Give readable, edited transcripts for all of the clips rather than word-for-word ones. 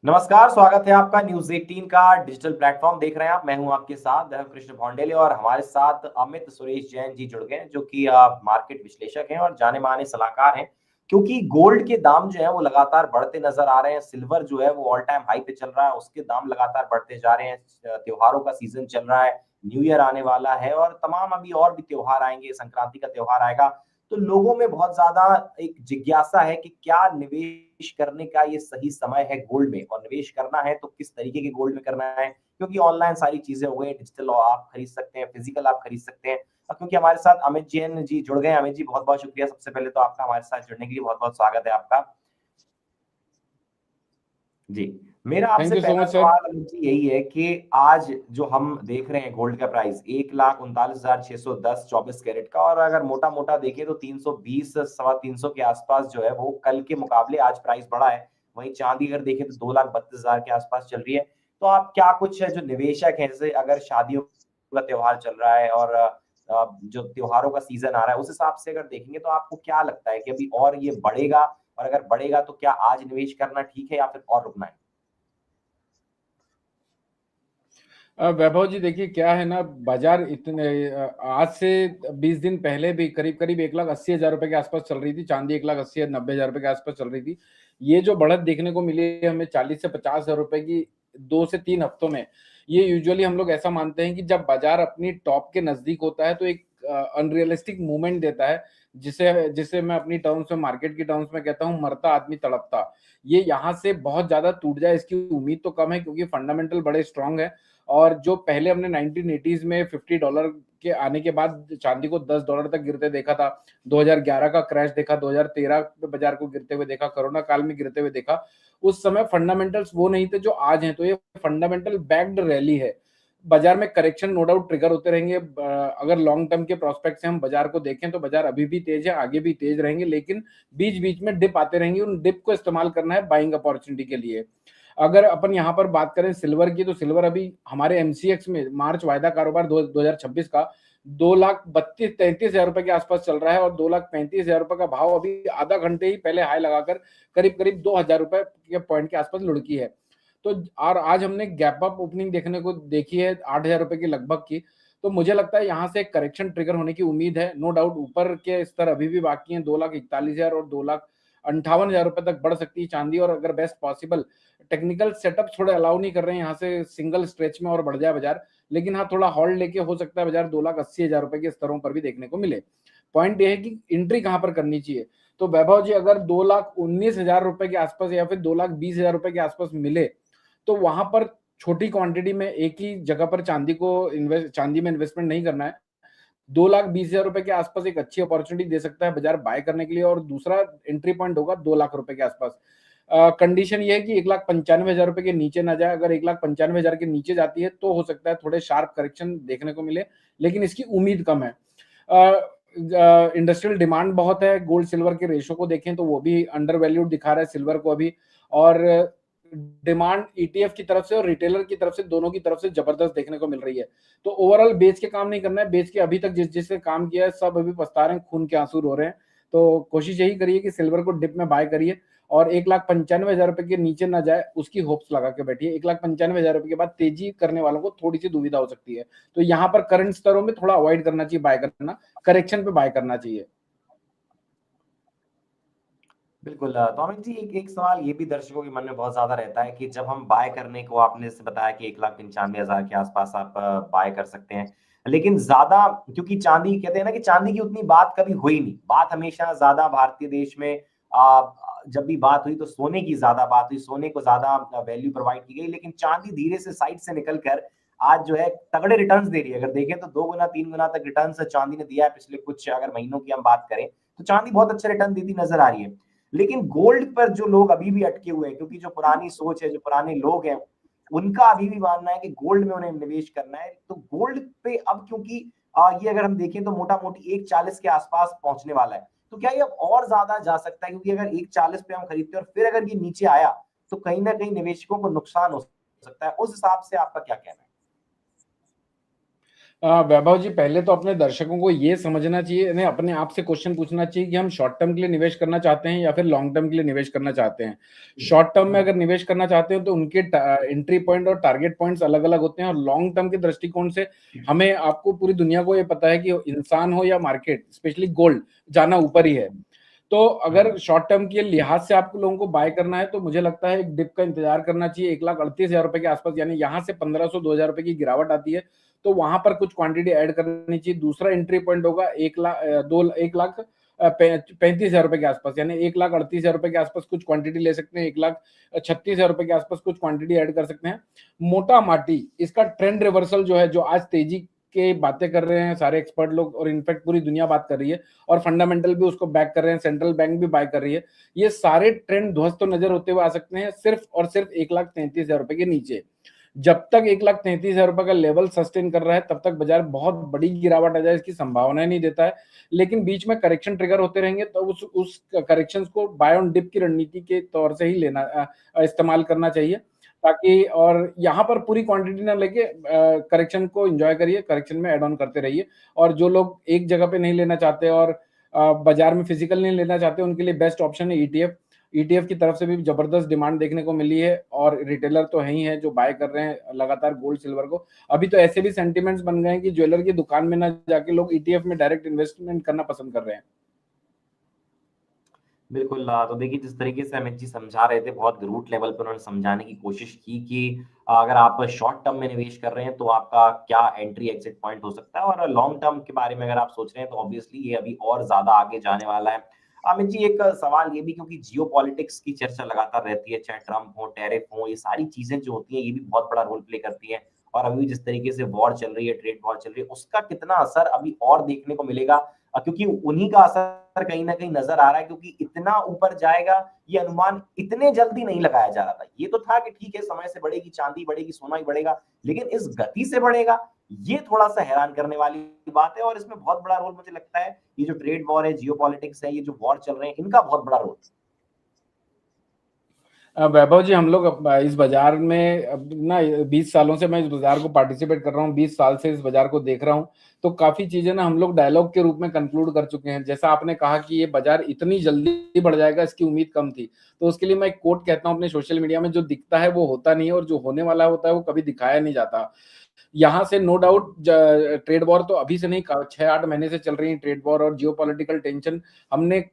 नमस्कार, स्वागत है आपका न्यूज 18 का डिजिटल प्लेटफॉर्म देख रहे हैं आप। मैं हूं आपके साथ देव कृष्ण भौंडेले और हमारे साथ अमित सुरेश जैन जी जुड़ गए हैं, जो कि मार्केट विश्लेषक हैं और जाने माने सलाहकार हैं। क्योंकि गोल्ड के दाम जो है वो लगातार बढ़ते नजर आ रहे हैं। सिल्वर जो है वो ऑल टाइम हाई पे चल रहा है, उसके दाम लगातार बढ़ते जा रहे हैं। त्योहारों का सीजन चल रहा है, न्यू ईयर आने वाला है और तमाम अभी और भी त्योहार आएंगे, संक्रांति का त्योहार आएगा। तो लोगों में बहुत ज्यादा एक जिज्ञासा है कि क्या निवेश करने का ये सही समय है गोल्ड में, और निवेश करना है तो किस तरीके के गोल्ड में करना है। क्योंकि ऑनलाइन सारी चीजें हो गई, डिजिटल आप खरीद सकते हैं, फिजिकल आप खरीद सकते हैं। और क्योंकि हमारे साथ अमित जैन जी जुड़ गए हैं, अमित जी बहुत बहुत शुक्रिया। सबसे पहले तो आपका हमारे साथ जुड़ने के लिए बहुत बहुत स्वागत है आपका जी। मेरा थैंक आपसे यू सो पहला मच सर। सवाल अमित जी यही है कि आज जो हम देख रहे हैं गोल्ड का प्राइस 1,39,610 24 कैरेट का, और अगर मोटा मोटा देखें तो 320 325 के आसपास जो है वो कल के मुकाबले आज प्राइस बढ़ा है। वहीं चांदी अगर देखें तो 2,32,000 के आसपास चल रही है। तो आप क्या कुछ है जो निवेशक है, जैसे अगर शादियों का त्योहार चल रहा है और जो त्योहारों का सीजन आ रहा है, उस हिसाब से अगर देखेंगे तो आपको क्या लगता है कि अभी और ये बढ़ेगा, और अगर बढ़ेगा तो क्या आज निवेश करना ठीक है या फिर और रुकना है? वैभव जी देखिए क्या है ना, बाजार इतने आज से 20 दिन पहले भी करीब करीब 1,80,000 रुपए के आसपास चल रही थी चांदी। 1,80,000-90,000 रुपए के आसपास चल रही थी। ये जो बढ़त देखने को मिली है हमें 40 से 50 हजार रुपए की 2 से 3 हफ्तों में, ये यूजुअली हम लोग ऐसा मानते हैं कि जब बाजार अपनी टॉप के नजदीक होता है तो एक अनरियलिस्टिक मूवमेंट देता है, जिसे जिसे मैं अपनी टर्म्स में, मार्केट की टर्म्स में कहता हूँ मरता आदमी तड़पता। ये यहाँ से बहुत ज्यादा टूट जाए इसकी उम्मीद तो कम है, क्योंकि फंडामेंटल बड़े स्ट्रांग है। और जो पहले हमने 1980s में $50 के आने के बाद चांदी को $10 तक गिरते देखा था, 2011 का क्रैश देखा, 2013 में बाजार को गिरते हुए देखा, कोरोना काल में गिरते हुए देखा, उस समय फंडामेंटल्स वो नहीं थे जो आज हैं। तो ये फंडामेंटल बैक्ड रैली है। बाजार में करेक्शन नो डाउट ट्रिगर होते रहेंगे। अगर लॉन्ग टर्म के प्रोस्पेक्ट से हम बाजार को देखें तो बाजार अभी भी तेज है, आगे भी तेज रहेंगे, लेकिन बीच बीच में डिप आते रहेंगे। उन डिप को इस्तेमाल करना है बाइंग अपॉर्चुनिटी के लिए। अगर अपन यहाँ पर बात करें सिल्वर की, तो सिल्वर अभी हमारे एमसीएक्स में मार्च वायदा कारोबार 2026 का 2,32,33,000 रुपए के आसपास चल रहा है, और 2,35,000 रुपए का भाव अभी आधा घंटे ही पहले हाई लगाकर करीब करीब 2,000 रुपए के पॉइंट के आसपास लुढ़की है। तो और आज हमने गैप अप ओपनिंग देखने को देखी है 8,000 रुपए की लगभग की। तो मुझे लगता है यहाँ से करेक्शन ट्रिगर होने की उम्मीद है। नो डाउट ऊपर के स्तर अभी भी बाकी हैं, 2,41,000 और 2,58,000 रुपए तक बढ़ सकती है चांदी। और अगर बेस्ट पॉसिबल टेक्निकल सेटअप थोड़े अलाउ नहीं कर रहे हैं यहाँ से सिंगल स्ट्रेच में और बढ़ जाए बाजार, लेकिन हाँ थोड़ा होल्ड लेके हो सकता है बाजार 2,80,000 रुपए के स्तरों पर भी देखने को मिले। पॉइंट ये है कि एंट्री कहाँ पर करनी चाहिए। तो वैभव जी अगर 2,19,000 रुपए के आसपास या फिर 2,20,000 रुपए के आसपास मिले, तो वहां पर छोटी क्वांटिटी में एक ही जगह पर चांदी में इन्वेस्टमेंट नहीं करना है। 2,20,000 रुपए के आसपास एक अच्छी अपॉर्चुनिटी दे सकता है बाजार बाय करने के लिए, और दूसरा एंट्री पॉइंट होगा 2 लाख रुपए के आसपास। कंडीशन ये है कि 1,95,000 रुपए के नीचे ना जाए। अगर 1,95,000 के नीचे जाती है तो हो सकता है थोड़े शार्प करेक्शन देखने को मिले, लेकिन इसकी उम्मीद कम है। इंडस्ट्रियल डिमांड बहुत है। गोल्ड सिल्वर के रेशो को देखें तो वो भी अंडर वैल्यूड दिखा रहा है सिल्वर को अभी। और डिमांड ईटीएफ की तरफ से और रिटेलर की तरफ से, दोनों की तरफ से जबरदस्त देखने को मिल रही है। तो ओवरऑल बेच के काम नहीं करना है। बेच के अभी तक जिस जिसने काम किया है सब अभी पछता रहे हैं, खून के आंसू रो रहे हैं। तो कोशिश यही करिए कि सिल्वर को डिप में बाय करिए, और 1,95,000 रुपए के नीचे ना जाए उसकी होप्स लगा के बैठिए। 1,95,000 रुपए के बाद तेजी करने वालों को थोड़ी सी दुविधा हो सकती है। तो यहाँ पर करंट स्तरों में थोड़ा अवॉइड करना चाहिए बाय करना, करेक्शन पे बाय करना चाहिए। बिल्कुल। तो अमित जी एक एक सवाल ये भी दर्शकों के मन में बहुत ज्यादा रहता है कि जब हम बाय करने को, आपने जैसे बताया कि 1,95,000 के आसपास आप बाय कर सकते हैं, लेकिन ज्यादा, क्योंकि चांदी कहते हैं ना कि चांदी की उतनी बात कभी हुई नहीं। बात हमेशा ज्यादा भारतीय देश में जब भी बात हुई तो सोने की ज्यादा बात हुई, सोने को ज्यादा वैल्यू प्रोवाइड की गई, लेकिन चांदी धीरे से साइड से निकल कर आज जो है तगड़े रिटर्न्स दे रही है। अगर देखें तो 2 गुना 3 गुना तक रिटर्न्स चांदी ने दिया है पिछले कुछ अगर महीनों की हम बात करें, तो चांदी बहुत अच्छे रिटर्न देती नजर आ रही है। लेकिन गोल्ड पर जो लोग अभी भी अटके हुए हैं, क्योंकि जो पुरानी सोच है, जो पुराने लोग हैं, उनका अभी भी मानना है कि गोल्ड में उन्हें निवेश करना है। तो गोल्ड पे अब क्योंकि ये अगर हम देखें तो मोटा मोटी 1,40 के आसपास पहुंचने वाला है, तो क्या ये अब और ज्यादा जा सकता है? क्योंकि अगर 1,40 पे हम खरीदते हैं और फिर अगर ये नीचे आया तो कहीं ना कहीं निवेशकों को नुकसान हो सकता है। उस हिसाब से आपका क्या कहना है? वैभव जी, पहले तो अपने दर्शकों को ये समझना चाहिए, इन्हें अपने आप से क्वेश्चन पूछना चाहिए कि हम शॉर्ट टर्म के लिए निवेश करना चाहते हैं या फिर लॉन्ग टर्म के लिए निवेश करना चाहते हैं। शॉर्ट टर्म में अगर निवेश करना चाहते हो तो उनके एंट्री पॉइंट और टारगेट पॉइंट्स अलग अलग होते हैं, और लॉन्ग टर्म के दृष्टिकोण से हमें, आपको पूरी दुनिया को ये पता है कि इंसान हो या मार्केट, स्पेशली गोल्ड, जाना ऊपर ही है। तो अगर शॉर्ट टर्म के लिहाज से आपको लोगों को बाय करना है तो मुझे लगता है एक डिप का इंतजार करना चाहिए 1,38,000 रुपए के आसपास, यानी यहाँ से 1,500-2,000 रुपए की गिरावट आती है तो वहां पर कुछ क्वांटिटी ऐड करनी चाहिए। दूसरा एंट्री पॉइंट होगा 1,35,000 रुपए के आसपास, यानी 1,38,000 रुपए के आसपास कुछ क्वांटिटी ले सकते हैं, 1,36,000 रुपए के आसपास कुछ क्वांटिटी ऐड कर सकते हैं। मोटा माटी इसका ट्रेंड रिवर्सल जो है, जो आज तेजी के बातें कर रहे हैं सारे एक्सपर्ट लोग और इनफैक्ट पूरी दुनिया बात कर रही है, और फंडामेंटल भी उसको बैक कर रहे हैं, सेंट्रल बैंक भी बाय कर रही है, ये सारे ट्रेंड ध्वस्त तो नजर होते हुए आ सकते हैं सिर्फ और सिर्फ 1,33,000 रुपए के नीचे। जब तक 1,33,000 रुपए का लेवल सस्टेन कर रहा है तब तक बाजार बहुत बड़ी गिरावट आ जाए इसकी संभावना नहीं देता है, लेकिन बीच में करेक्शन ट्रिगर होते रहेंगे तो उस करेक्शंस को बाय ऑन डिप की रणनीति के तौर से ही लेना, इस्तेमाल करना चाहिए, ताकि, और यहाँ पर पूरी क्वांटिटी ना लेके करेक्शन को एंजॉय करिए, करेक्शन में एड ऑन करते रहिए। और जो लोग एक जगह पे नहीं लेना चाहते और बाजार में फिजिकल नहीं लेना चाहते, उनके लिए बेस्ट ऑप्शन है ईटीएफ। ईटीएफ की तरफ से भी जबरदस्त डिमांड देखने को मिली है, और रिटेलर तो है ही है जो बाय कर रहे हैं लगातार गोल्ड सिल्वर को। अभी तो ऐसे भी सेंटिमेंट्स बन गए हैं कि ज्वेलर की दुकान में ना जाके लोग ईटीएफ में डायरेक्ट इन्वेस्टमेंट करना पसंद कर रहे हैं। बिल्कुल तो देखिए जिस तरीके से अमित जी समझा रहे थे, बहुत रूट लेवल पे उन्होंने समझाने की कोशिश की कि अगर आप शॉर्ट टर्म में निवेश कर रहे हैं तो आपका क्या एंट्री एग्जिट पॉइंट हो सकता है, और लॉन्ग टर्म के बारे में अगर आप सोच रहे हैं तो ऑब्वियसली ये अभी और ज्यादा आगे जाने वाला है। अमित जी, एक सवाल ये भी, क्योंकि जियो पॉलिटिक्स की चर्चा लगातार रहती है, चाहे ट्रम्प हो, टैरिफ हो, ये सारी चीजें जो होती हैं ये भी बहुत बड़ा रोल प्ले करती हैं। और अभी जिस तरीके से वॉर चल रही है, ट्रेड वॉर चल रही है, उसका कितना असर अभी और देखने को मिलेगा, क्योंकि उन्हीं का असर कहीं ना कहीं नजर आ रहा है, क्योंकि इतना ऊपर जाएगा ये अनुमान इतने जल्दी नहीं लगाया जा रहा था। ये तो था कि ठीक है, समय से बढ़ेगी, चांदी बढ़ेगी, सोना ही बढ़ेगा, लेकिन इस गति से बढ़ेगा, ये थोड़ा सा हैरान करने वाली बात है। और इसमें बहुत बड़ा रोल मुझे लगता है ये जो ट्रेड वॉर है, जियो पॉलिटिक्स है, ये जो वॉर चल रहे हैं, इनका बहुत बड़ा रोल। वैभव जी, हम लोग इस बाजार में अब ना 20 सालों से मैं इस बाजार को पार्टिसिपेट कर रहा हूँ, 20 साल से इस बाजार को देख रहा हूँ, तो काफी चीजें ना हम लोग डायलॉग के रूप में कंक्लूड कर चुके हैं। जैसा आपने कहा कि ये बाजार इतनी जल्दी बढ़ जाएगा, इसकी उम्मीद कम थी, तो उसके लिए मैं एक कोट कहता हूँ अपने सोशल मीडिया में, जो दिखता है वो होता नहीं है, और जो होने वाला होता है वो कभी दिखाया नहीं जाता। यहाँ से नो डाउट ट्रेड वॉर तो अभी से नहीं, 6-8 महीने से चल रही है ट्रेड वॉर और जियो पॉलिटिकल टेंशन। हमने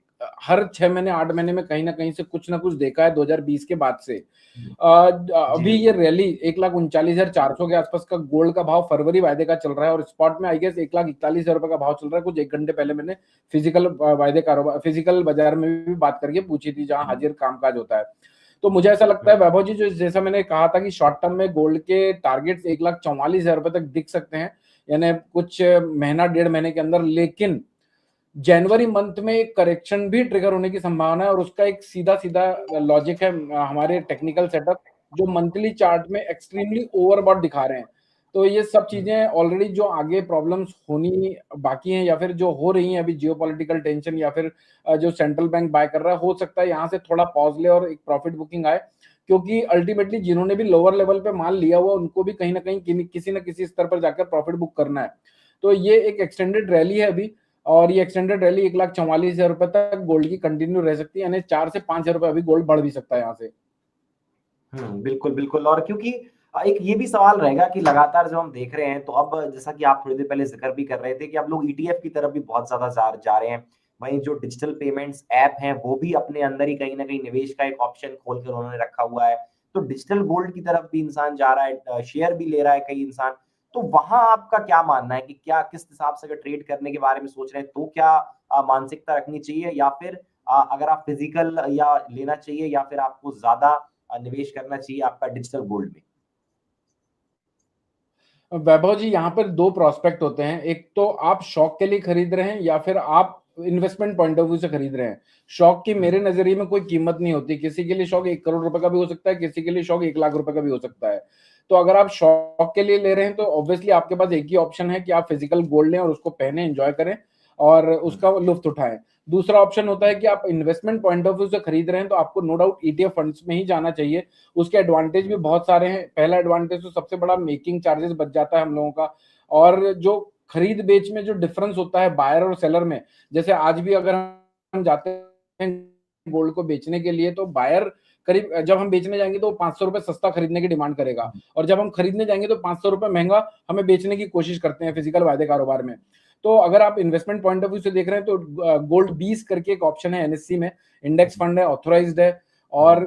हर 6 महीने 8 महीने में कहीं ना कहीं से कुछ ना कुछ देखा है 2020 के बाद से। अभी ये रैली 1,39,400 के आसपास का गोल्ड का भाव फरवरी वायदे का चल रहा है, और स्पॉट में आई गेस 1,41,000 रुपए का भाव चल रहा है। कुछ 1 घंटे पहले मैंने फिजिकल वायदे कारोबार, फिजिकल बाजार में भी बात करके पूछी थी जहां हाजिर कामकाज होता है। तो मुझे ऐसा लगता है वैभव जी, जो जैसा मैंने कहा था कि शॉर्ट टर्म में गोल्ड के टारगेट्स 1,44,000 रुपए तक दिख सकते हैं, यानी कुछ महीना 1.5 महीने के अंदर, लेकिन जनवरी मंथ में एक करेक्शन भी ट्रिगर होने की संभावना है, और उसका एक सीधा सीधा लॉजिक है हमारे टेक्निकल सेटअप जो मंथली चार्ट में एक्सट्रीमली ओवरबॉट दिखा रहे हैं। तो ये सब चीजें ऑलरेडी जो आगे प्रॉब्लम्स होनी बाकी हैं या फिर जो हो रही हैं अभी, जियोपॉलिटिकल टेंशन या फिर जो सेंट्रल बैंक बाय कर रहा है, हो सकता है यहाँ से थोड़ा पॉज ले और एक प्रॉफिट बुकिंग आए, क्योंकि अल्टीमेटली जिन्होंने भी लोअर लेवल पे माल लिया हुआ उनको भी कहीं ना कहीं किसी न किसी स्तर पर जाकर प्रॉफिट बुक करना है। तो ये एक एक्सटेंडेड रैली है अभी, और ये एक्सटेंडेड रैली 1,44,000 रुपए तक गोल्ड की कंटिन्यू रह सकती है, यानी 4 से 5,000 रुपए अभी गोल्ड बढ़ भी सकता है यहाँ से। बिल्कुल, बिल्कुल। और क्योंकि एक ये भी सवाल रहेगा कि लगातार जब हम देख रहे हैं, तो अब जैसा कि आप थोड़ी देर पहले ज़िक्र भी कर रहे थे कि अब लोग ईटीएफ की तरफ भी बहुत ज़्यादा जा रहे हैं। वहीं जो डिजिटल पेमेंट्स ऐप हैं, वो भी अपने अंदर ही कहीं न कहीं निवेश का एक ऑप्शन खोल कर उन्होंने रखा हुआ है। तो डिजिटल गोल्ड की तरफ भी इंसान जा रहा है, शेयर भी ले रहा है कई इंसान। तो वहाँ आपका क्या मानना है कि क्या, किस हिसाब से अगर ट्रेड करने के बारे में सोच रहे हैं, तो क्या मानसिकता रखनी चाहिए, या फिर अगर आप फिजिकल या लेना चाहिए, या फिर आपको ज़्यादा निवेश करना चाहिए आपका डिजिटल गोल्ड में? वैभव जी, यहाँ पर दो प्रोस्पेक्ट होते हैं, एक तो आप शौक के लिए खरीद रहे हैं या फिर आप इन्वेस्टमेंट पॉइंट ऑफ व्यू से खरीद रहे हैं। शौक की मेरे नजरिए में कोई कीमत नहीं होती, किसी के लिए शौक 1 करोड़ रुपए का भी हो सकता है, किसी के लिए शौक 1 लाख रुपए का भी हो सकता है। तो अगर आप शौक के लिए ले रहे हैं तो ऑब्वियसली आपके पास एक ही ऑप्शन है कि आप फिजिकल गोल्ड लें और उसको पहने, एंजॉय करें और उसका लुफ्त उठाएं। दूसरा ऑप्शन होता है कि आप इन्वेस्टमेंट पॉइंट ऑफ व्यू से खरीद रहे हैं, तो आपको नो डाउट ईटीएफ फंड्स में ही जाना चाहिए। उसके एडवांटेज भी बहुत सारे हैं। पहला एडवांटेज तो सबसे बड़ा, मेकिंग चार्जेस बच जाता है हम लोगों का, और जो खरीद बेच में जो डिफरेंस होता है बायर और सेलर में, जैसे आज भी अगर हम जाते हैं गोल्ड को बेचने के लिए, तो बायर करीब, जब हम बेचने जाएंगे तो 500 रुपए सस्ता खरीदने की डिमांड करेगा, और जब हम खरीदने जाएंगे तो 500 रुपए महंगा हमें बेचने की कोशिश करते हैं फिजिकल वायदे कारोबार में। तो अगर आप इन्वेस्टमेंट पॉइंट ऑफ व्यू से देख रहे हैं, तो गोल्ड 20 करके एक ऑप्शन है एनएससी में, इंडेक्स फंड है, ऑथोराइज्ड है, और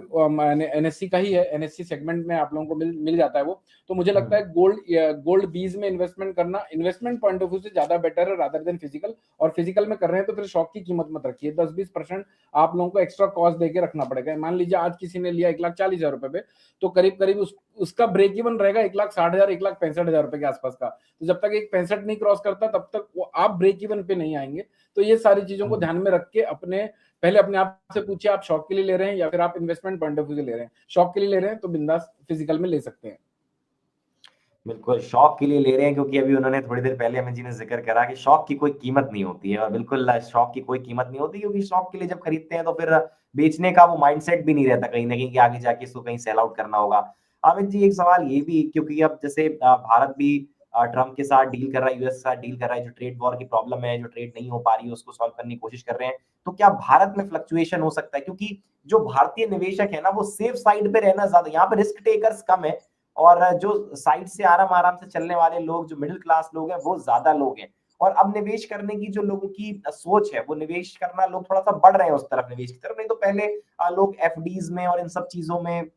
एनएससी का ही है, एनएससी सेगमेंट में आप लोगों को मिल जाता है वो। तो मुझे लगता है गोल्ड बीज में इन्वेस्टमेंट करना इन्वेस्टमेंट पॉइंट ऑफ व्यू से ज्यादा बेटर है रादर देन फिजिकल। और फिजिकल में कर रहे हैं तो फिर शॉक की कीमत मत रखिए, 10-20% आप लोगों को एक्स्ट्रा कॉस्ट देके रखना पड़ेगा। मान लीजिए आज किसी ने लिया 1,40,000 रुपए पे, तो करीब करीब उसका ब्रेक इवन रहेगा 1,60,000, 1,65,000 रुपए के आसपास का। तो जब तक 1,65 नहीं क्रॉस करता तब तक वो आप ब्रेक इवन पे नहीं आएंगे। तो ये सारी चीजों को ध्यान में रख के पहले अपने आप से पूछिए, आप शौक के लिए ले रहे हैं या फिर आप इन्वेस्टमेंट पॉइंट ऑफ व्यू से ले रहे हैं। शौक के लिए ले रहे हैं तो बिंदास फिजिकल में ले सकते हैं। बिल्कुल, शौक के लिए ले रहे हैं, क्योंकि अभी उन्होंने थोड़ी देर पहले अमित जी ने ज़िक्र करा कि शौक की कोई कीमत नहीं होती है, और बिल्कुल शौक की कोई कीमत नहीं होती, क्योंकि शौक के लिए जब खरीदते हैं तो फिर बेचने का वो माइंडसेट भी नहीं रहता कहीं न कहीं कि आगे जाके इसको कहीं सेल आउट करना होगा। अमित जी, एक सवाल ये भी, क्योंकि अब जैसे भारत भी ट्रम्प के साथ डील कर रहा है, यूएस के साथ डील कर रहा है, जो ट्रेड वॉर की प्रॉब्लम है, जो ट्रेड नहीं हो पा रही है, उसको सॉल्व करने की कोशिश कर रहे हैं। तो क्या भारत में फ्लक्चुएशन हो सकता है? क्योंकि जो भारतीय निवेशक है ना, वो सेफ साइड पे रहना ज़्यादा, यहाँ पे रिस्क टेकर्स कम है, और जो साइड से आराम-आराम से चलने वाले लोग, जो मिडिल क्लास लोग हैं, वो ज़्यादा लोग हैं। और अब निवेश करने की जो लोगों की सोच है, वो निवेश करना, लोग थोड़ा-सा बढ़ रहे हैं उस तरफ, निवेश की तरफ। नहीं तो पहले लोग एफडीज़ में और इन सब चीज़ों में,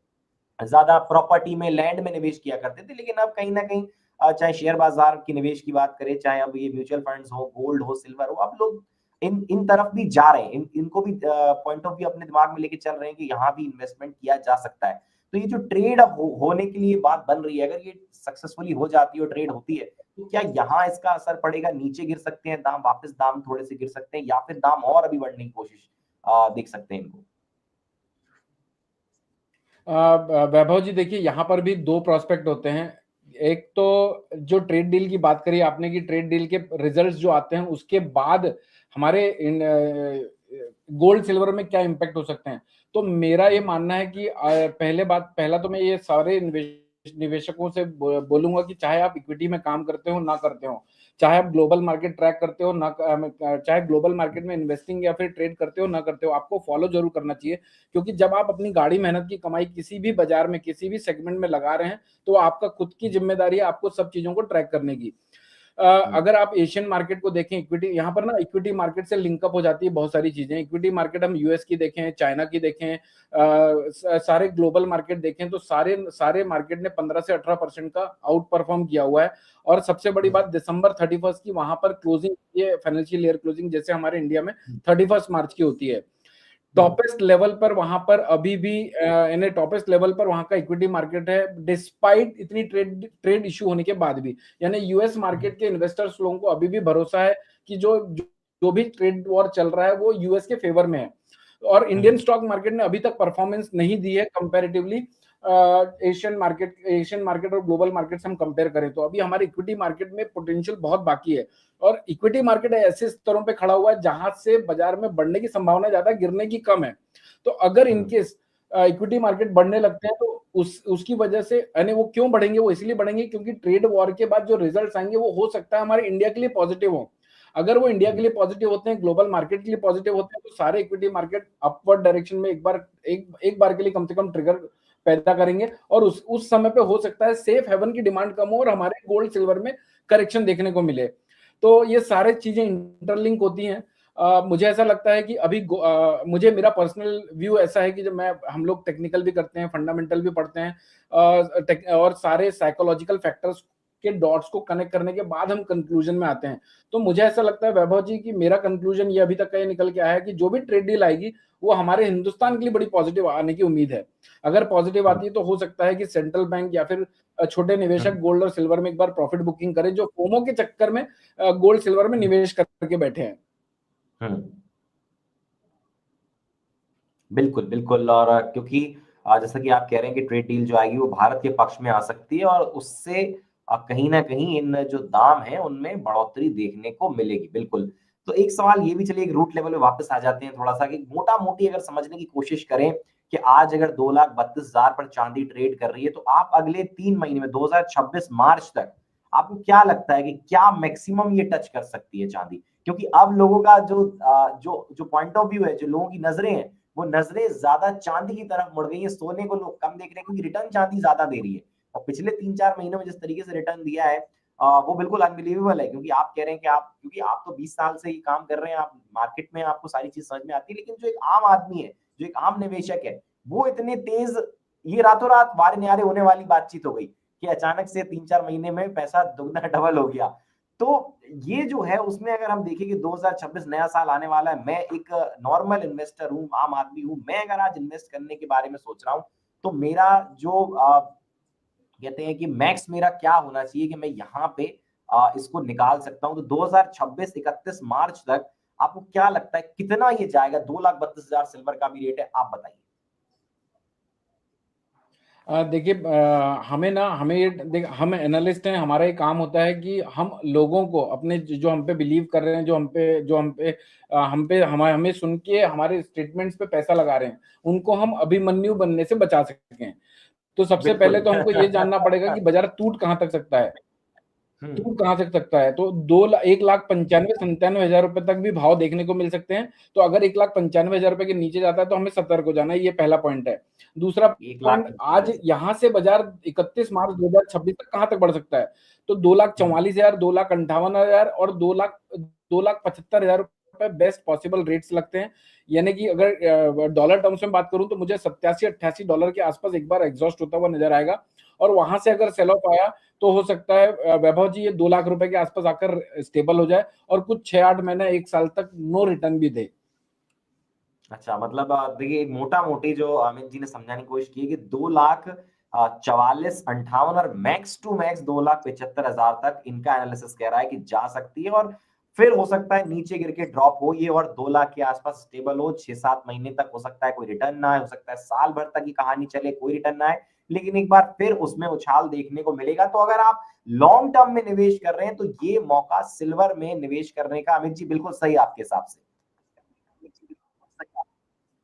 ज़्यादा प्रॉपर्टी में, लैंड में निवेश किया करते थे। लेकिन अब कहीं न कहीं चाहे शेयर बाज़ार की निवेश की बात करें, चाहे अब ये म्यूचुअल फंड्स हो, गोल्ड हो, सिल्वर हो, अब लोग इन इन तरफ भी जा रहे हैं। इनको भी पॉइंट ऑफ व्यू अपने दिमाग में लेके चल रहे हैं कि यहाँ भी इन्वेस्टमेंट किया जा सकता है। तो ये जो ट्रेड अब होने के लिए बात बन रही है, अगर ये सक्सेसफुली हो जाती है और ट्रेड होती है, तो क्या यहाँ इसका असर पड़ेगा? नीचे गिर सकते हैं दाम, वापस दाम थोड़े से गिर सकते हैं, या फिर दाम और अभी बढ़ने की कोशिश देख सकते हैं इनको? वैभव जी देखिए, यहाँ पर भी दो प्रोस्पेक्ट होते हैं। एक तो जो ट्रेड डील की बात करी आपने, कि ट्रेड डील के रिजल्ट्स जो आते हैं उसके बाद हमारे गोल्ड सिल्वर में क्या इम्पैक्ट हो सकते हैं। तो मेरा ये मानना है कि पहला तो मैं ये सारे निवेशकों से बोलूंगा कि चाहे आप इक्विटी में काम करते हो ना करते हो, चाहे आप ग्लोबल मार्केट ट्रैक करते हो ना, चाहे ग्लोबल मार्केट में इन्वेस्टिंग या फिर ट्रेड करते हो ना करते हो, आपको फॉलो जरूर करना चाहिए। क्योंकि जब आप अपनी गाड़ी मेहनत की कमाई किसी भी बाजार में, किसी भी सेगमेंट में लगा रहे हैं, तो आपका खुद की जिम्मेदारी है आपको सब चीजों को ट्रैक करने की। अगर आप एशियन मार्केट को देखें, इक्विटी यहाँ पर ना इक्विटी मार्केट से लिंकअप हो जाती है बहुत सारी चीजें। इक्विटी मार्केट हम यूएस की देखें, चाइना की देखें, सारे ग्लोबल मार्केट देखें, तो सारे मार्केट ने 15 से 18% का आउट परफॉर्म किया हुआ है। और सबसे बड़ी बात, दिसंबर 31 की वहां पर क्लोजिंग, ये फाइनेंशियल ईयर क्लोजिंग जैसे हमारे इंडिया में 31 मार्च की होती है, टॉपेस्ट लेवल पर वहां पर अभी भी यानी टॉपेस्ट लेवल पर वहां का इक्विटी मार्केट है, डिस्पाइट इतनी ट्रेड इशू होने के बाद भी। यानी यूएस मार्केट के इन्वेस्टर्स लोगों को अभी भी भरोसा है कि जो भी ट्रेड वॉर चल रहा है वो यूएस के फेवर में है। और इंडियन स्टॉक मार्केट ने अभी तक परफॉर्मेंस नहीं दी है कंपैरेटिवली एशियन मार्केट और ग्लोबल मार्केट से हम कंपेयर करें, तो अभी हमारे इक्विटी मार्केट में पोटेंशियल बहुत बाकी है। और इक्विटी मार्केट ऐसे स्तरों पे खड़ा हुआ है जहां से बाजार में बढ़ने की संभावना ज्यादा, गिरने की कम है। तो अगर इनकेस इक्विटी मार्केट बढ़ने लगते हैं तो उसकी वजह से, यानी वो क्यों बढ़ेंगे, वो इसलिए बढ़ेंगे क्योंकि ट्रेड वॉर के बाद जो रिजल्ट्स आएंगे वो हो सकता है हमारे इंडिया के लिए पॉजिटिव हो। अगर वो इंडिया के लिए पॉजिटिव होते हैं, ग्लोबल मार्केट के लिए पॉजिटिव होते हैं, तो सारे इक्विटी मार्केट अपवर्ड डायरेक्शन में एक बार के लिए कम से कम ट्रिगर पैदा करेंगे। और उस समय पे हो सकता है सेफ हेवन की डिमांड कम हो और हमारे गोल्ड सिल्वर में करेक्शन देखने को मिले। तो ये सारे चीजें इंटरलिंक होती हैं। मुझे ऐसा लगता है कि अभी मुझे, मेरा पर्सनल व्यू ऐसा है कि जब हम लोग टेक्निकल भी करते हैं, फंडामेंटल भी पढ़ते हैं, और सारे साइकोलॉजिकल फैक्टर्स के डॉट्स को कनेक्ट करने के बाद हम कंक्लूजन में आते हैं। तो मुझे ऐसा लगता है वैभव जी कि मेरा कंक्लूजन ये अभी तक का ये निकल के आया है कि जो भी ट्रेड डील आएगी वो हमारे हिंदुस्तान के लिए बड़ी पॉजिटिव आने की उम्मीद है। अगर पॉजिटिव आती है तो हो सकता है कि सेंट्रल बैंक या फिर छोटे निवेशक गोल्ड और सिल्वर में एक बार प्रॉफिट बुकिंग करें, जो फोमो के चक्कर में गोल्ड सिल्वर में निवेश करके बैठे हैं। बिल्कुल, बिल्कुल। और क्योंकि जैसा कि आप कह रहे हैं कि ट्रेड डील जो आएगी वो भारत के पक्ष में आ सकती है, और उससे कहीं न कहीं इन जो दाम हैं उनमें बढ़ोतरी देखने को मिलेगी, बिल्कुल। तो एक सवाल ये भी, चलिए एक रूट लेवल पे वापस आ जाते हैं थोड़ा सा, कि मोटा-मोटी अगर समझने की कोशिश करें कि आज अगर 2,32,000 पर चांदी ट्रेड कर रही है, तो आप अगले 3 महीने में 2026 मार्च तक आपको क्या लगता है कि क्या मैक्सिमम ये टच कर सकती है चांदी? क्योंकि अब लोगों का जो पॉइंट ऑफ व्यू है, जो लोगों की नज़रें हैं, वो नज़रें ज़्यादा चांदी की तरफ मुड़ गई हैं, सोने को लोग कम देख रहे हैं क्योंकि रिटर्न चांदी ज़्यादा दे रही है। और पिछले 3-4 महीनों में जिस तरीके से रिटर्न दिया है, वो बिल्कुल अनबिलीवेबल है, क्योंकि आप कह रहे हैं कि क्योंकि आप तो 20 साल से ये काम कर रहे हैं, आप मार्केट में आपको सारी चीज़ समझ में आती है, लेकिन जो एक आम आदमी है, जो एक आम निवेशक है, वो इतने तेज़, ये रातों-रात वारे-न्यारे होने वाली बातचीत हो गई कि अचानक से 3-4 महीने में पैसा दुगना डबल हो गया। तो ये जो है उसमें अगर हम देखें कि 2026 नया साल आने वाला है, मैं एक नॉर्मल इन्वेस्टर हूँ, आम आदमी हूँ, मैं अगर आज इन्वेस्ट करने के बारे में सोच रहा हूँ, तो मेरा जो कहते हैं कि मैक्स मेरा क्या होना चाहिए कि मैं यहाँ पे इसको निकाल सकता हूँ। तो 2026-31 मार्च तक आपको क्या लगता है कितना ये जाएगा? 2,32,000 सिल्वर का भी रेट है, आप बताइए। देखिए, हमें ये देख, हम एनालिस्ट हैं, हमारा ये काम होता है कि हम लोगों को अपने जो हम पे बिलीव कर रहे हैं, हमें सुन के हमारे स्टेटमेंट्स पे पैसा लगा रहे हैं, उनको हम अभिमन्यु बनने से बचा सकें। तो सबसे पहले बिल्कुल। तो हमको ये जानना पड़ेगा कि बाजार टूट कहाँ तक सकता है, हुँ, टूट कहाँ तक सकता है। तो 1,95,97,000 रुपए तक भी भाव देखने को मिल सकते हैं। तो अगर 1,95,000 रुपए के नीचे जाता है तो हमें सतर्क हो जाना है, ये पहला पॉइंट है। दूसरा पॉइंट, आज 1,95,000 यहाँ से बाजार 31 मार्च 2026 तक कहाँ तक बढ़ सकता है? तो 2,44,000, 2,58,000 और 2,75,000 रुपए बेस्ट पॉसिबल रेट्स लगते हैं। यानी कि अगर डॉलर टर्म्स में बात करूं तो मुझे $87-88 के आसपास एक बार एग्जॉस्ट होता हुआ नजर आएगा। और वहां से अगर सेल ऑफ आया तो हो सकता है वैभव जी, ये 2 लाख रुपए के आसपास आकर स्टेबल हो जाए और कुछ 6-8 महीने 1 साल तक नो रिटर्न भी दे। अच्छा, मतलब देखिए मोटा-मोटी जो अमित जी ने समझाने की कोशिश की है कि 2 लाख 44, 58 और मैक्स टू मैक्स 2,75,000 तक इनका एनालिसिस कह रहा है कि जा सकती है, और फिर हो सकता है नीचे गिर के ड्रॉप हो ये और 2 लाख के आसपास स्टेबल हो, 6-7 महीने तक हो सकता है कोई रिटर्न ना आए, हो सकता है साल भर तक ये कहानी चले, कोई रिटर्न ना आए, लेकिन एक बार फिर उसमें उछाल देखने को मिलेगा। तो अगर आप लॉन्ग टर्म में निवेश कर रहे हैं, तो ये मौका सिल्वर में निवेश करने का अमित जी बिल्कुल सही आपके हिसाब से।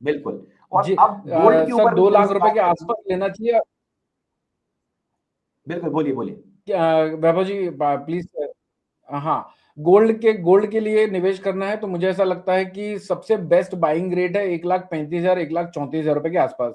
बिल्कुल। और जी, अब गोल्ड के सर ऊपर भी 2 लाख थोड़ी-सी रुपए बात के करें। आसपास लेना चाहिए। बिल्कुल, बोलिए, बोलिए। वैभव जी प्लीज। हाँ, गोल्ड के लिए निवेश करना है तो मुझे ऐसा लगता है कि सबसे बेस्ट बाइंग रेट है 1,35,000, 1,34,000 रुपए के आसपास।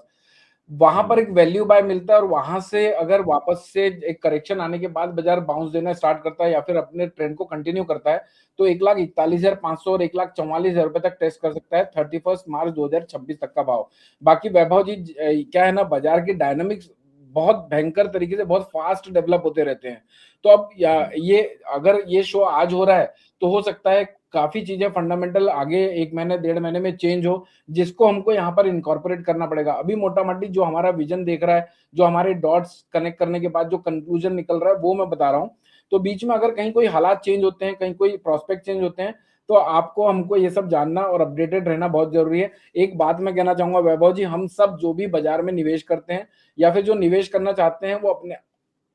वहां हुँ, पर एक वैल्यू बाय मिलता है और वहां से अगर वापस से एक करेक्शन आने के बाद बाजार बाउंस देना स्टार्ट करता है या फिर अपने ट्रेंड को कंटिन्यू करता है, तो 1,41,500 और 1,44,000 रुपए तक टेस्ट कर सकता है 31 मार्च 2026 तक का भाव। बाकी वैभव जी, क्या है ना, बाजार की डायनामिक्स बहुत भयंकर तरीके से बहुत फास्ट डेवलप होते रहते हैं। तो अब हुँ, ये अगर ये शो आज हो रहा है तो हो सकता है काफी चीजें फंडामेंटल आगे 1 महीने 1.5 महीने में चेंज हो, जिसको हमको यहाँ पर इनकॉर्पोरेट करना पड़ेगा। अभी मोटा-मोटी जो हमारा विजन देख रहा है, जो हमारे डॉट्स कनेक्ट करने के बाद जो कंक्लूजन निकल रहा है, वो मैं बता रहा हूँ। तो बीच में अगर कहीं कोई हालात चेंज होते हैं, कहीं कोई प्रोस्पेक्ट चेंज होते हैं, तो आपको हमको ये सब जानना और अपडेटेड रहना बहुत जरूरी है। एक बात मैं कहना चाहूंगा वैभव जी, हम सब जो भी बाजार में निवेश करते हैं या फिर जो निवेश करना चाहते हैं, वो अपने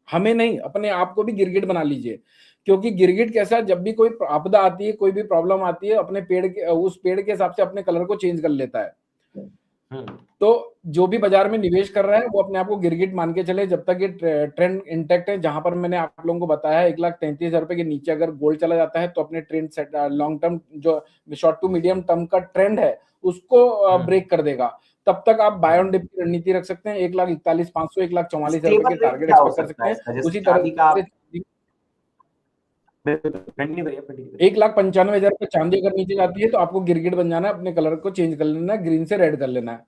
हमें नहीं, अपने आप को भी गिरगिट बना लीजिए। क्योंकि गिरगिट कैसा है, जब भी कोई आपदा आती है, कोई भी प्रॉब्लम आती है, अपने पेड़ के उस पेड़ के हिसाब से अपने कलर को चेंज कर लेता है। हुँ। तो जो भी बाजार में निवेश कर रहा है वो अपने आप को गिरगिट मान के चले, जब तक ये ट्रेंड इंटैक्ट है। जहां पर मैंने आप लोगों को बताया 1,33,000 रुपए के नीचे अगर गोल्ड चला जाता है तो अपने ट्रेंड सेट, लॉन्ग टर्म जो शॉर्ट टू मीडियम टर्म का ट्रेंड है उसको हुँ, ब्रेक कर देगा। तब तक आप बाय ऑन हुँ। डिप की रणनीति रख सकते हैं। 1,41,500, 1,44,000 रुपए स्टेबल के रेट टारगेट क्या हो एक्सपेक्ट कर सकता सकते है हैं। इसका? जैसे उसी तरह चांदी का से आप बिल्कुल, कंटिन्यू करिए, कंटिन्यू करिए। 1,95,000 रुपए चांदी अगर नीचे जाती है तो आपको गिरगिट बन जाना है, अपने कलर को चेंज कर लेना है, ग्रीन से रेड कर लेना है।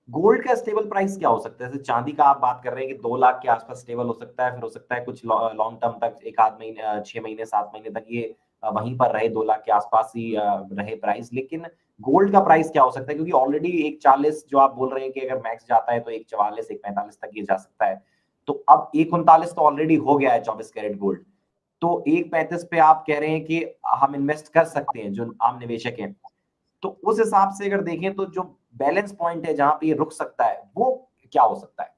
गोल्ड का स्टेबल प्राइस क्या हो सकता है? जैसे चांदी का आप बात कर रहे हैं कि 2 लाख के आसपास स्टेबल हो सकता है, फिर हो सकता है कुछ लॉन्ग टर्म तक 1 आध महीने 6 महीने 7 महीने तक ये वहीं पर रहे, 2 लाख के आसपास ही रहे प्राइस। लेकिन गोल्ड का प्राइस क्या हो सकता है? क्योंकि ऑलरेडी 1,40 जो आप बोल रहे हैं कि अगर मैक्स जाता है तो 1,44 1,45 तक ये जा सकता है। तो अब 1,39 तो ऑलरेडी हो गया है 24 कैरेट गोल्ड। तो 1,35 पे आप कह रहे हैं कि हम इन्वेस्ट कर सकते हैं जो आम निवेशक हैं। तो उस हिसाब से अगर देखें तो जो बैलेंस पॉइंट है जहां पे ये रुक सकता है वो क्या हो सकता है?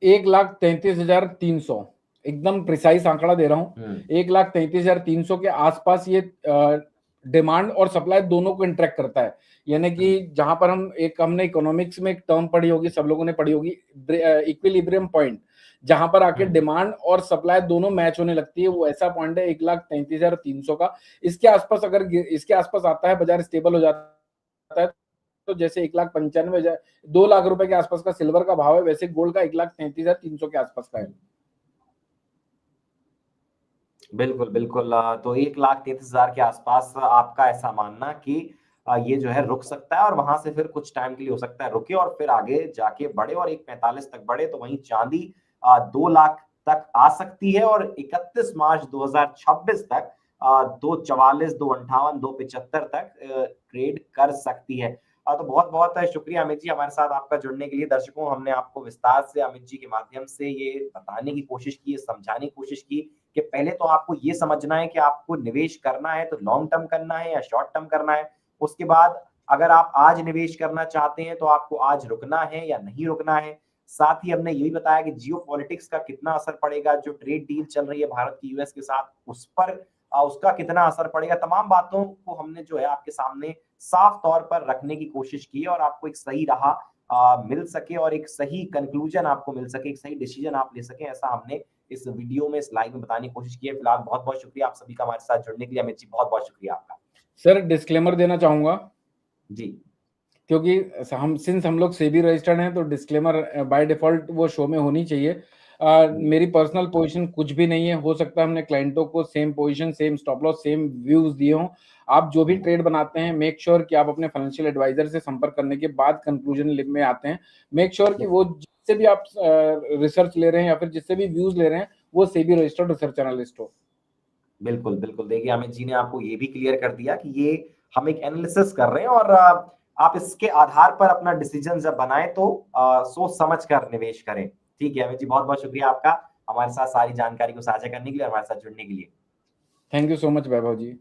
1,33,300 एकदम प्रिसाइज आंकड़ा दे रहा हूँ, 1,33,300 के आसपास ये डिमांड और सप्लाई दोनों को इंटरेक्ट करता है। यानी कि जहां पर हमने इकोनॉमिक्स में एक टर्म पढ़ी होगी, सब लोगों ने पढ़ी होगी, इक्विलिब्रियम पॉइंट, जहां पर आके डिमांड और सप्लाई दोनों मैच होने लगती है, वो ऐसा पॉइंट है 1,33,300 का। इसके आसपास अगर इसके आसपास आता है, बाजार स्टेबल हो जाता है, तो जैसे 1,95,000 2 लाख रुपए के आसपास का सिल्वर का भाव है, वैसे गोल्ड का 1,33,300 के आसपास का है। बिल्कुल, बिल्कुल। तो 1,33,000 के आसपास आपका ऐसा मानना कि ये जो है रुक सकता है और वहां से फिर कुछ टाइम के लिए हो सकता है रुके और फिर आगे जाके बढ़े और 1,45 तक बढ़े, तो वहीं चांदी 2 लाख तक आ सकती है और 31 मार्च 2026 तक 2,44, 2,58, 2,75 तक ट्रेड कर सकती है। तो बहुत-बहुत शुक्रिया अमित जी हमारे साथ आपका जुड़ने के लिए। दर्शकों, हमने आपको विस्तार से अमित जी के माध्यम से ये बताने की कोशिश की, समझाने की कोशिश की कि पहले तो आपको ये समझना है कि आपको निवेश करना है तो लॉन्ग टर्म करना है या शॉर्ट टर्म करना है। उसके बाद अगर आप आज निवेश करना चाहते हैं तो आपको आज रुकना है या नहीं रुकना है। साथ ही हमने ये भी बताया कि जियोपॉलिटिक्स का कितना असर पड़ेगा, जो ट्रेड डील चल रही है भारत की यूएस के साथ, उस पर उसका कितना असर पड़ेगा। तमाम बातों को हमने जो है आपके सामने साफ तौर पर रखने की कोशिश की और आपको एक सही राह मिल सके और एक सही कंक्लूजन आपको मिल सके, एक सही डिसीजन आप ले सकें, ऐसा हमने इस वीडियो में, इस लाइव में बताने की कोशिश की है। फिलहाल बहुत-बहुत शुक्रिया आप सभी का हमारे साथ जुड़ने के लिए। अमित जी, बहुत-बहुत शुक्रिया आपका। सर, डिस्क्लेमर देना चाहूंगा, जी, क्योंकि हम लोग सेबी रजिस्टर्ड हैं, तो डिस्क्लेमर बाय डिफॉल्ट वो शो में होनी चाहिए। मेरी पर्सनल पोजीशन कुछ भी नहीं है। हो सकता है हमने क्लाइंटों को same position, same stop loss, same views दिए हों। आप जो भी ट्रेड बनाते हैं, मेक श्योर कि आप अपने फाइनेंशियल एडवाइजर से संपर्क करने के बाद कंक्लूजन में आते हैं। मेक श्योर कि वो जिससे भी आप रिसर्च ले रहे हैं या फिर जिससे भी व्यूज ले रहे हैं, वो सेबी रजिस्टर्ड रिसर्च एनालिस्ट हो। बिल्कुल, बिल्कुल। देखिए, अमित जी ने आपको ये भी क्लियर कर दिया कि ये हम एक एनालिसिस कर रहे हैं और आप इसके आधार पर अपना डिसीजन जब बनाएँ तो सोच समझ कर निवेश करें। ठीक है, अमित जी, बहुत-बहुत शुक्रिया आपका हमारे साथ सारी जानकारी को साझा करने के लिए और हमारे साथ जुड़ने के लिए। Thank you so much Vaibhav ji.